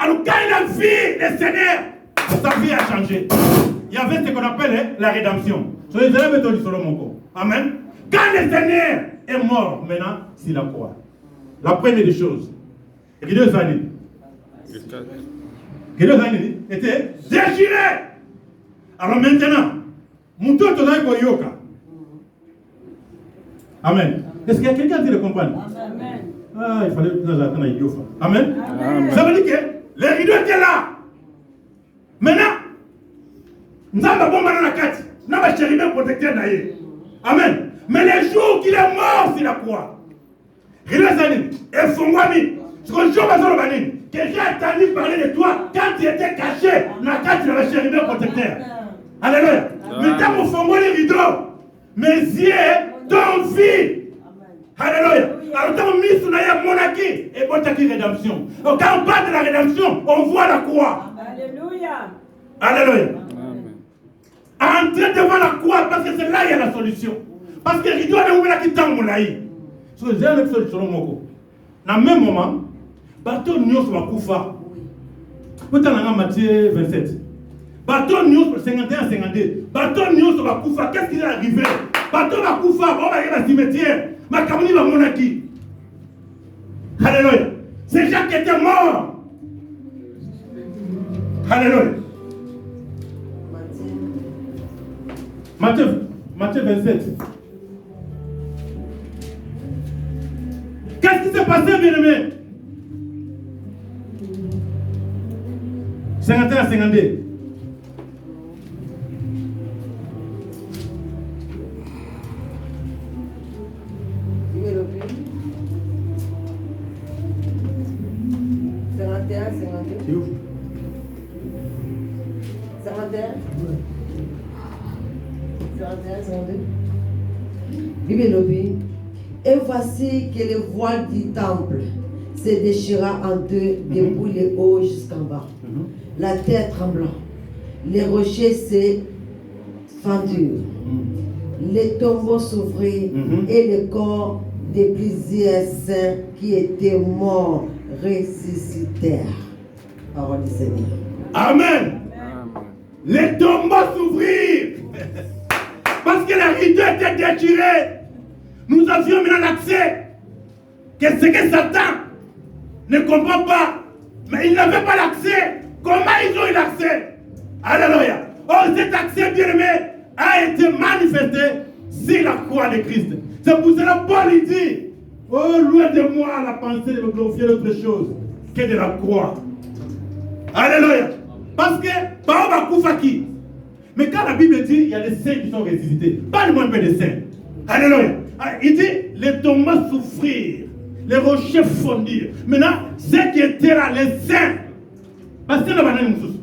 Alors quand il a vu le Seigneur, sa vie a changé. Il y avait ce qu'on appelle la rédemption. Amen. Quand le Seigneur est mort, maintenant, c'est la croix. La première des choses. Gideon Zani était déchiré. Alors maintenant, Mouton Tonaï Koyoka. Amen. Est-ce qu'il y a quelqu'un qui le comprend? Amen. Ah, il fallait que nous attendions Yofa. Amen. Amen. Ça veut dire que les rideaux étaient là. Maintenant, nous avons bon dans la carte. Nous avons chérubin protecteur d'ailleurs. Amen. Mais les jours qu'il est mort sur la croix, Gideon Zani, et Fongwami, ce que je veux quelqu'un a entendu parler de toi quand tu étais caché dans la carte de la chérubin protecteur. Alléluia. Maintenant, mon fonds les rideaux, mes yeux t'ont vu. Alléluia. Alors, quand on mise sur la monarchie, et bon, t'as qui rédemption. Donc, quand on parle de la rédemption, on voit la croix. Alléluia. Alléluia. Entrez devant la croix parce que c'est là qu'il y a la solution. Parce que rideau est ouvert qui t'en moulaï. C'est une autre solution. Dans le même moment, bateau Nyos va Koufa. Vous avez Matthieu 27. Bateau Nyos 51-52. Bateau Nyos va Koufa. Qu'est-ce qui est arrivé? Bateau va Koufa. On va aller dans le cimetière. Ma camini va monaki. Alléluia. C'est Jacques qui était mort. Alléluia. Matthieu 27. Qu'est-ce qui s'est passé, bien-aimé? 51-52. Et voici que le voile du temple se déchira en deux, depuis le haut jusqu'en bas. La terre trembla, les rochers se fendurent, les tombeaux s'ouvrirent et le corps de plusieurs saints qui étaient morts ressuscitèrent. Parole du Seigneur. Amen. Les tombeaux s'ouvrirent. Parce que la rideau était déchirée. Nous avions maintenant l'accès. Qu'est-ce que Satan ne comprend pas. Mais il n'avait pas l'accès. Comment ils ont eu l'accès? Alléluia. Oh, cet accès bien-aimé a été manifesté sur la croix de Christ. C'est pour cela que Paul dit, oh, loin de moi la pensée de me glorifier d'autre chose que de la croix. Alléluia. Parce que, Baoba Koufaki. Mais quand la Bible dit, il y a des saints qui sont ressuscités. Parle-moi un peu des saints. Alléluia. Il dit, les tombeaux souffrirent, les rochers fondirent. Maintenant, ceux qui étaient là, les saints. Parce que nous avons un sous.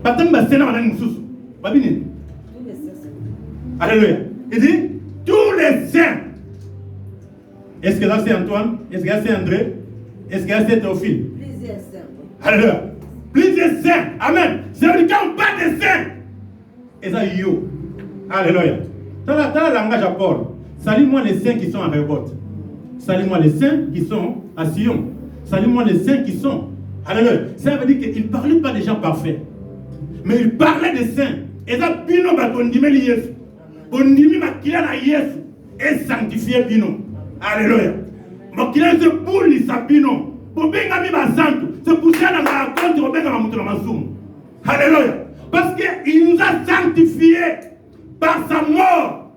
Parce que nous avons un sous. Alléluia. Il dit, tous les saints. Est-ce que là c'est Antoine? Est-ce que là c'est André? Est-ce que là c'est Théophile? Plusieurs saints. Alléluia. Plusieurs saints. Amen. C'est quand on parle des saints. Et ça, yo. Alléluia. Dans le langage à Paul, salue-moi les saints qui sont en révolte. Salue-moi les saints qui sont à Sion. Salue-moi les saints qui sont. Alléluia. Ça veut dire qu'il ne parlait pas des gens parfaits. Mais il parlait des saints. Et ça, Bino va condimé Yesu. Condimé ma kila na Yesu. Et sanctifié Bino. Alléluia. Ma kila se bouli sa Bino. Pour bien gagner ma santo. C'est pour ça que ma compte pour bien gagner ma mouton ma soum. Alléluia. Parce qu'il nous a sanctifiés par sa mort.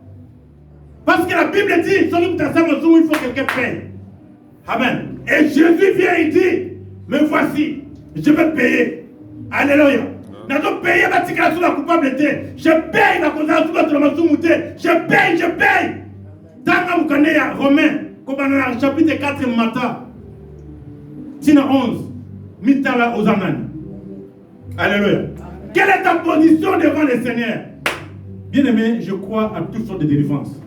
Parce que la Bible dit, il faut que quelqu'un paye. Amen. Et Jésus vient et dit, mais voici, je vais payer. Alléluia. Nous avons payé la déclaration de la coupabilité. Je paye la condamnation de la soumouté. Je paye. Dans le Romain, comme dans le chapitre 4 matin, Tina 11, mitala aux Amen. Alléluia. Quelle est ta position devant le Seigneur? Bien-aimé, je crois à toutes sortes de délivrances.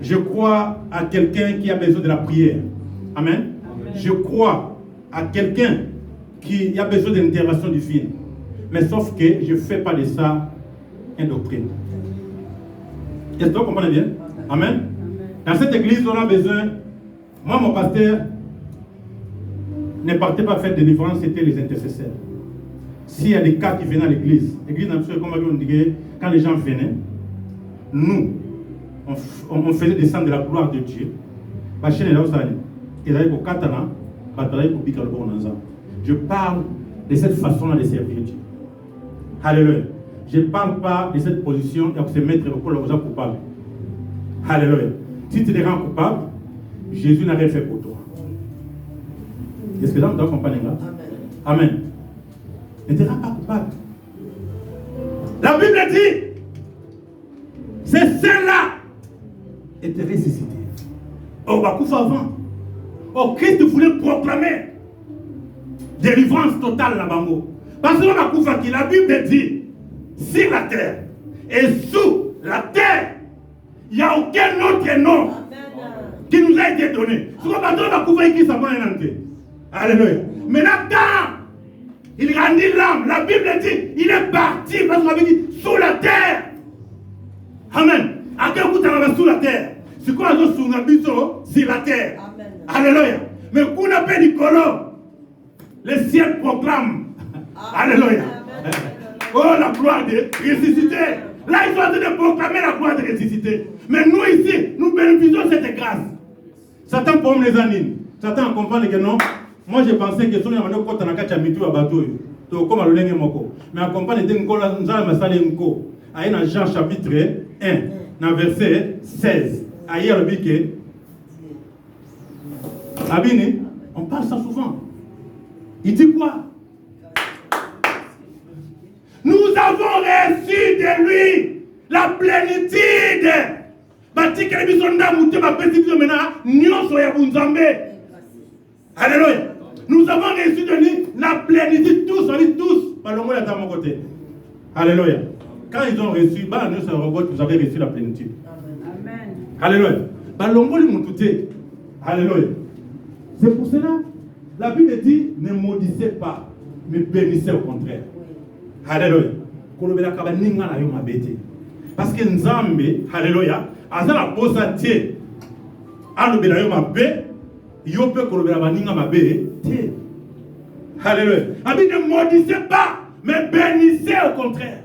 Je crois à quelqu'un qui a besoin de la prière. Amen. Amen. Je crois à quelqu'un qui a besoin de l'intervention divine. Mais sauf que je ne fais pas de ça une doctrine. Est-ce que vous comprenez bien? Amen. Dans cette église, on a besoin, moi mon pasteur, ne partez pas faire délivrance, c'était les intercesseurs. S'il y a des cas qui venaient à l'église, comme on dit, quand les gens venaient, nous, on faisait descendre de la gloire de Dieu. Je parle de cette façon-là de servir Dieu. Alléluia. Je ne parle pas de cette position et de se mettre au col aux gens coupables. Alléluia. Si tu te rends coupable, Jésus n'a rien fait pour toi. Est-ce que là, on doit comprendre? Amen. Ne te rends pas coupable. La Bible dit, c'est celle-là était ressuscité. Oh, Bakoufa avant. Oh, Christ voulait proclamer délivrance totale là-bas. Parce que Bakoufa qui la Bible dit, sur la terre et sous la terre, il n'y a aucun autre nom qui nous a été donné. Ce qu'on va dire Bakoufa qui s'en va en entier. Alléluia. Maintenant, quand il rendit l'âme, la Bible dit, il est parti parce qu'on avait dit sous la terre. Amen. À quel bout on va sous la terre? C'est quoi le sous sur la terre? Amen. Alléluia. Mais qu'on appelle Nicolas, le ciel proclame. Alléluia. Oh, la gloire de ressuscité. Là, ils sont en train de proclamer la gloire de ressuscité. Mais nous ici, nous bénéficions de cette grâce. Satan pour les années. Satan comprend que non. Moi, je pensais que si on a un côté dans le mitu à bateau, tu comme le lengue moko. Mais en compagnie de Ngola, nous allons massaler Ngo. Aïe dans Jean chapitre 1, dans verset 16. Aïe le bique. Abine, on parle ça souvent. Il dit quoi? Nous avons reçu de lui la plénitude. Alléluia. Nous avons reçu de lui la plénitude, tous, on dit tous, par le mot est à mon côté. Alléluia. Quand ils ont reçu, vous avez reçu la plénitude. Amen. Alléluia. Alléluia. C'est pour cela, la Bible dit, ne maudissez pas, mais bénissez au contraire. Alléluia. Parce que Nzambe, alléluia, azala posa tie, alobela yo mabe, yo pe kolobela baninga mabe, tie. Alléluia. Abi ne maudissez pas, mais bénissez au contraire.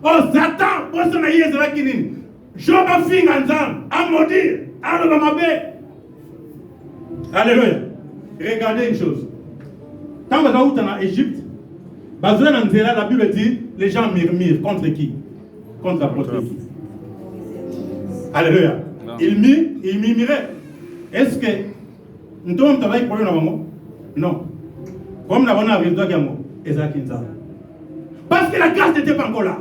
Oh Satan, posa na yezala kinini. Job a finga Nzambe, a maudire, aloba mabe. Alléluia. Regardez une chose. Quand vous êtes en Égypte, la Bible dit, les gens murmurent contre qui? Contre l'apôtre qui? Alléluia. Il murmurait. Est-ce que nous devons travailler pour le moment? Non. Comme nous avons arrivé à Gamo, parce que la grâce n'était pas encore là.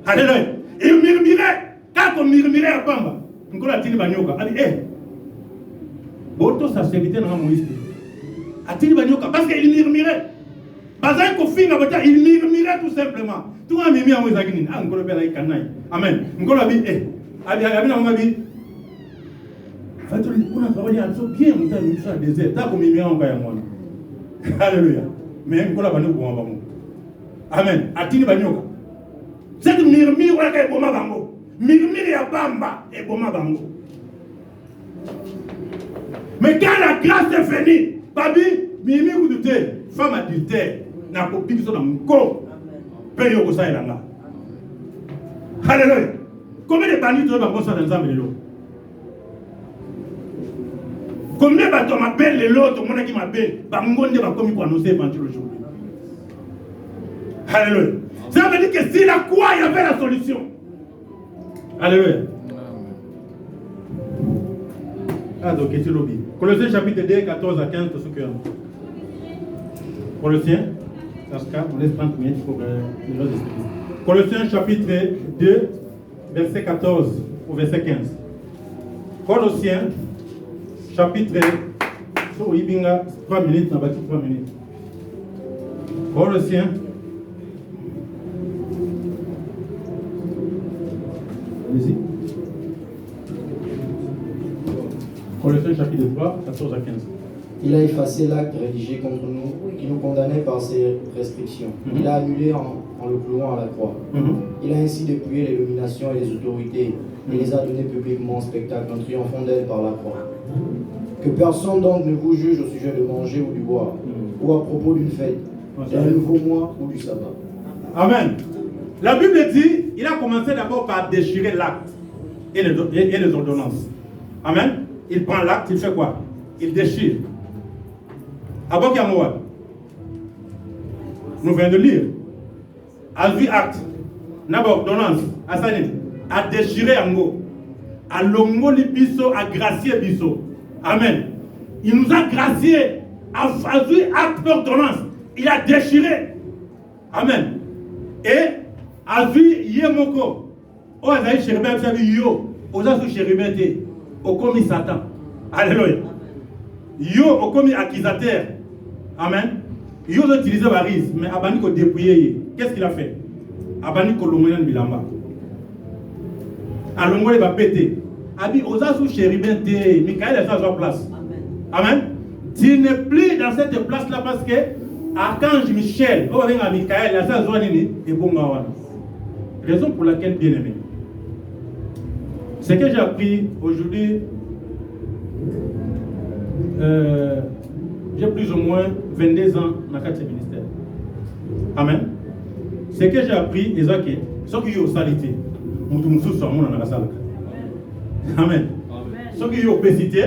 Alléluia. Il murmurait. Quand on murmurait à Pamba, nous avons dit, Boto sa serviteur dans Moïse. A-t-il banyoka parce qu'il murmurait. Bazai kofinga bata il murmurait tout simplement. Tout a mimi à Moïse agini. Ah ngolo bela ikanai. Amen. Ngolo abi abi na ngabi. Fatuli kuna travailler à bien muta musa désert. Ta ko mimi anga ya mwana. Alléluia. Mais ngolo banu ko mama mo. Amen. A-t-il banyoka. Cette murmure wala ka boma bango. Murmure ya bamba e boma bango. Mais quand la grâce est finie, Babi, Mimi Goudouté, femme adultère, n'a pas pu faire un go. Paye au Gosa et là. Alléluia. Combien de bandits tu vas voir ça dans l'ensemble de l'eau? Combien de bateaux m'appellent les lots, tout le monde qui m'appelle, Bangonde va comme il faut annoncer l'évangile aujourd'hui. Alléluia. Ça veut dire que si la croix, il y avait la solution. Alléluia. Ah, donc, c'est lobby. Colossiens chapitre 2, 14 à 15, tout ce que. Colossiens, on laisse 30 minutes pour les autres esprits. Colossiens chapitre 2, verset 14 au verset 15. Colossiens chapitre 3 minutes, on va 3 minutes. Colossiens. Allez-y. Colossiens chapitre 3, 14 à 15. Il a effacé l'acte rédigé contre nous, qui nous condamnait par ses restrictions. Il a annulé en le clouant à la croix. Il a ainsi dépouillé les dominations et les autorités, et les a données publiquement en spectacle en triomphant d'elles par la croix. Que personne donc ne vous juge au sujet de manger ou du boire, ou à propos d'une fête, d'un nouveau mois ou du sabbat. Amen. La Bible dit, il a commencé d'abord par déchirer l'acte et les ordonnances. Amen. Il prend l'acte, il fait quoi? Il déchire. Avant qu'il y a moi, nous venons de lire. A vu acte, d'abord ordonnance, à Sanin, à déchirer en gros, à longo li biso, à gracier biso. Amen. Il nous a gracié, à vu acte d'ordonnance, il a déchiré. Amen. Et a vu Yemoko, o azaï chérubin, ça vu yo, aux azu chérubin té, au commis Satan. Alléluia. Yo au commis accusateur. Amen. Yo a utilisé Baris, mais Abani ko dépouillé. Qu'est-ce qu'il a fait? Abani ko longoyan bilamba. A longoyan va péter. Abi aux azu chérubin té, Michael a sa place. Amen. Tu n'es plus dans cette place-là parce que Archange Michel, oh avec Michael, la sa zone est bon. Raison pour laquelle, bien aimé, ce que j'ai appris aujourd'hui, j'ai plus ou moins 22 ans dans le ministère. Amen. Ce que j'ai appris, c'est que ce qui est au salité, amen. Ce qui est obésité,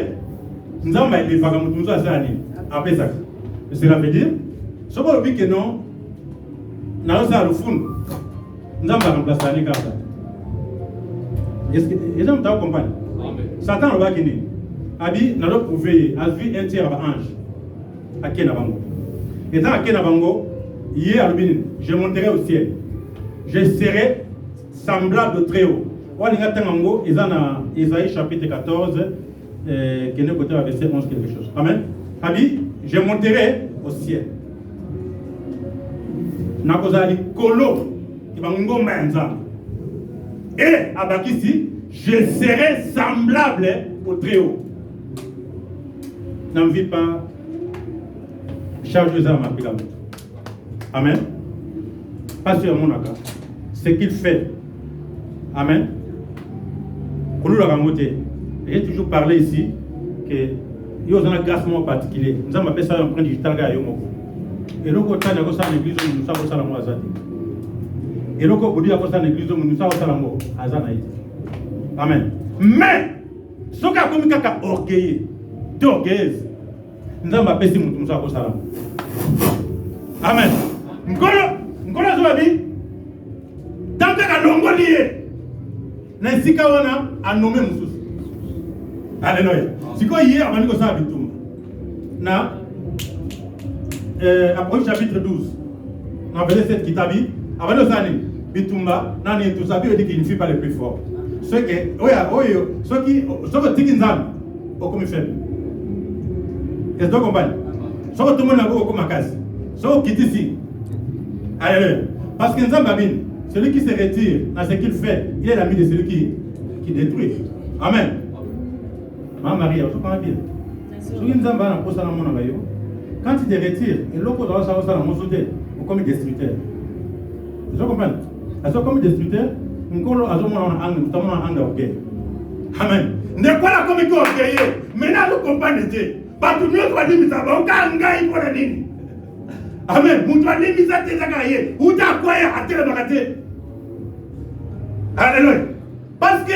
nous avons été vagabonds à ça. Après ça, cela veut dire, ce qu'on dit que non, nous avons le fond. Nous avons remplacé les cartes. Est-ce que les gens me comprennent? Satan va venir. Abi, nous avons prouvé, a vu un tiers ange à Kenabango. Et dans Kenabango, hier, je monterai au ciel. Je serai semblable de très haut. Ils ont Isaïe chapitre 14, qui est côté verset 11 quelque chose. Amen. Abi, je monterai au ciel. Nakozali kolo. Et Abakisi, je serai semblable au très haut. N'en vis pas chargez à ma pyramide. Amen. Pas sur mon accord. Ce qu'il fait. Amen. J'ai toujours parlé ici que il y a un classement particulier. Nous avons appelé ça un point digital. Et donc, on a l'église, nous savons ça la moisade. Et donc, on dit à l'église, nous savons ça la moisade. Amen. Mais, ce qui a comme quelqu'un orgueilleux, d'orgueilleuse, nous avons appelé ça nous savons ça la moisade. Amen. Nous avons dit, tant que la longue liée, Nansika wana a nommé Moussous. Alléluia. Si quoi hier, on a dit que ça a bitum. Na, Apocalypse chapitre 12. On a appelé cette kitabi. Avant de ça, bitumba, nani tout ça, dit qu'il ne fait pas le plus fort. Ceux qui, ceux qui tikinzam, au comme faible. Est-ce que vous comprenez? Ceux qui tout le monde a beaucoup comme casse. Ceux qui ici. Alléluia. Parce que Nzambabine. Celui qui se retire dans ce qu'il fait, il est l'ami de celui qui détruit. Amen. Ma Marie, vous comprenez bien. Quand tu te retires, et l'autre dans ça, on comme destructeur. Vous comprenez? Comme destructeur, on a un angle. Amen. Ne quoi la commission orgueilleuse. Maintenant, vous comprenez. Pas tout le monde va dire, mais ça va, on gagne pour la ligne. Amen. Vous doit dire, mais ça, c'est ça, vous t'as quoi à terre dans la tête. Alléluia. Parce que,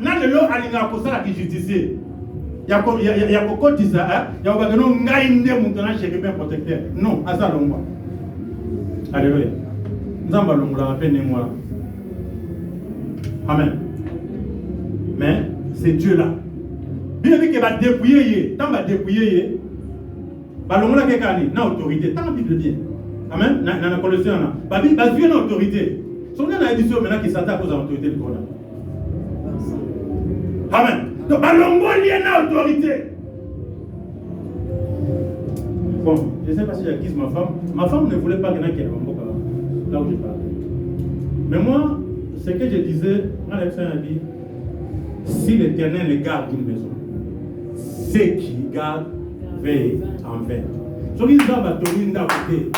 dans le lot, il y a un qui justice. Il y a beaucoup de ça. Il y a beaucoup de gens qui sont protecteurs. Non, à ça, l'on alléluia. Nous avons l'on peine moi. Amen. Mais, c'est Dieu là. Bien vu qu'il va dépouiller, tant va dépouiller, l'on a quelqu'un qui a autorité. Tant Bible bien. Amen. Dans la Colossiens, Dieu a autorité. Son nom a édition maintenant qui s'attaque aux autorités du Coran. Amen. Donc, il y a une autorité. Bon, je ne sais pas si j'accuse ma femme. Ma femme ne voulait pas qu'il y ait là où je parle. Mais moi, ce que je disais, quand l'Écriture a dit, si l'Éternel les garde d'une maison, ceux qui gardent veillent en vain. Ce qui nous a battu d'un côté,